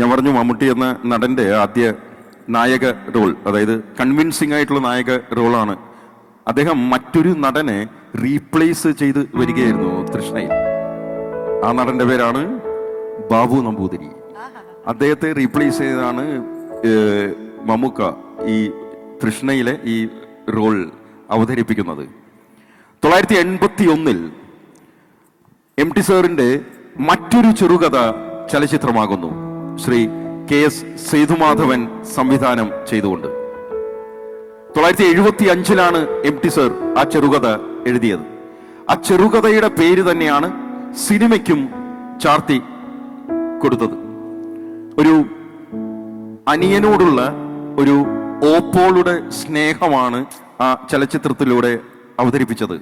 ഞാൻ പറഞ്ഞു മമ്മൂട്ടി എന്ന നടന്റെ ആദ്യ നായക റോൾ, അതായത് കൺവിൻസിംഗ് ആയിട്ടുള്ള നായക റോളാണ്. അദ്ദേഹം മറ്റൊരു നടനെ റീപ്ലേസ് ചെയ്ത് വരികയായിരുന്നു തൃഷ്ണയിൽ. ആ നടന്റെ പേരാണ് ബാബു നമ്പൂതിരി. അദ്ദേഹത്തെ റീപ്ലേസ് ചെയ്താണ് മമ്മൂക്ക ഈ തൃഷ്ണയിലെ ഈ റോൾ അവതരിപ്പിക്കുന്നത്. 1981 എം ടി സാറിന്റെ മറ്റൊരു ചെറുകഥ ചലച്ചിത്രമാകുന്നു, ശ്രീ KS സേതുമാധവൻ സംവിധാനം ചെയ്തുകൊണ്ട്. 1975 എം ടി സർ ആ ചെറുകഥ എഴുതിയത്. ആ ചെറുകഥയുടെ പേര് തന്നെയാണ് സിനിമയ്ക്കും ചാർത്തി കൊടുത്തത്. ഒരു അനിയനോടുള്ള ഒരു ഓപ്പോളുടെ സ്നേഹമാണ് ആ ചലച്ചിത്രത്തിലൂടെ അവതരിപ്പിച്ചത്.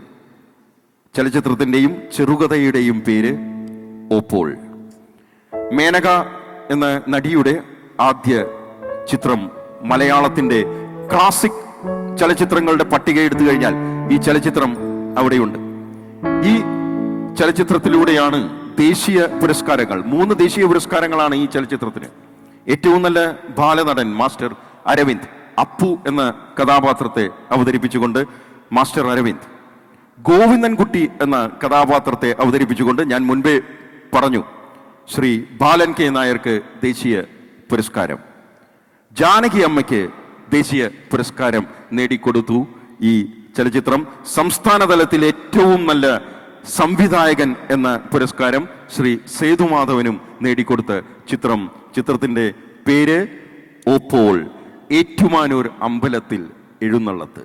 ചലച്ചിത്രത്തിന്റെയും ചെറുകഥയുടെയും പേര് ഓപ്പോൾ. മേനക എന്ന നടിയുടെ ആദ്യ ചിത്രം മലയാളത്തിന്റെ ക്ലാസിക് ചലച്ചിത്രങ്ങളുടെ പട്ടിക എടുത്തു കഴിഞ്ഞാൽ ഈ ചലച്ചിത്രം അവിടെയുണ്ട്. ഈ ചലച്ചിത്രത്തിലൂടെയാണ് ദേശീയ പുരസ്കാരങ്ങൾ, 3 ദേശീയ പുരസ്കാരങ്ങളാണ് ഈ ചലച്ചിത്രത്തിന്. ഏറ്റവും നല്ല ബാലനടൻ മാസ്റ്റർ അരവിന്ദ്, അപ്പു എന്ന കഥാപാത്രത്തെ അവതരിപ്പിച്ചുകൊണ്ട് മാസ്റ്റർ അരവിന്ദ്. ഗോവിന്ദൻകുട്ടി എന്ന കഥാപാത്രത്തെ അവതരിപ്പിച്ചുകൊണ്ട് ഞാൻ മുൻപേ പറഞ്ഞു ശ്രീ ബാലൻ കെ നായർക്ക് ദേശീയ പുരസ്കാരം. ജാനകി അമ്മയ്ക്ക് ദേശീയ പുരസ്കാരം നേടിക്കൊടുത്തു ഈ ചലച്ചിത്രം. സംസ്ഥാന തലത്തിൽ ഏറ്റവും നല്ല സംവിധായകൻ എന്ന പുരസ്കാരം ശ്രീ സേതുമാധവനും നേടിക്കൊടുത്ത ചിത്രത്തിന്റെ പേര് ഓപ്പോൾ. ഏറ്റുമാനൂർ അമ്പലത്തിൽ എഴുന്നള്ളത്ത്.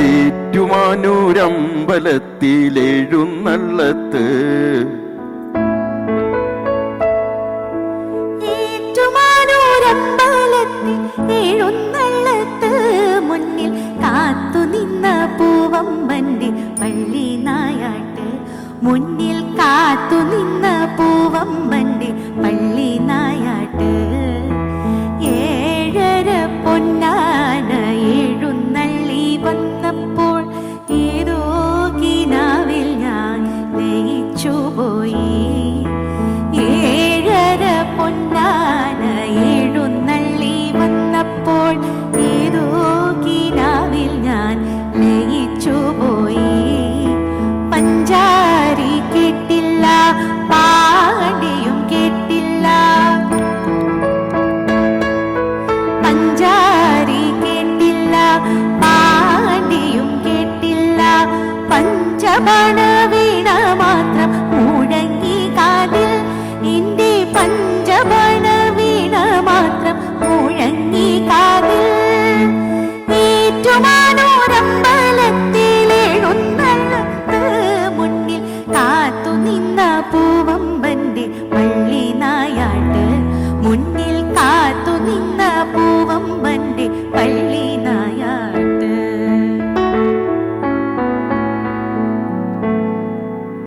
ഏറ്റുമാനൂർ അമ്പലത്തിൽ എഴുന്നള്ളത്ത്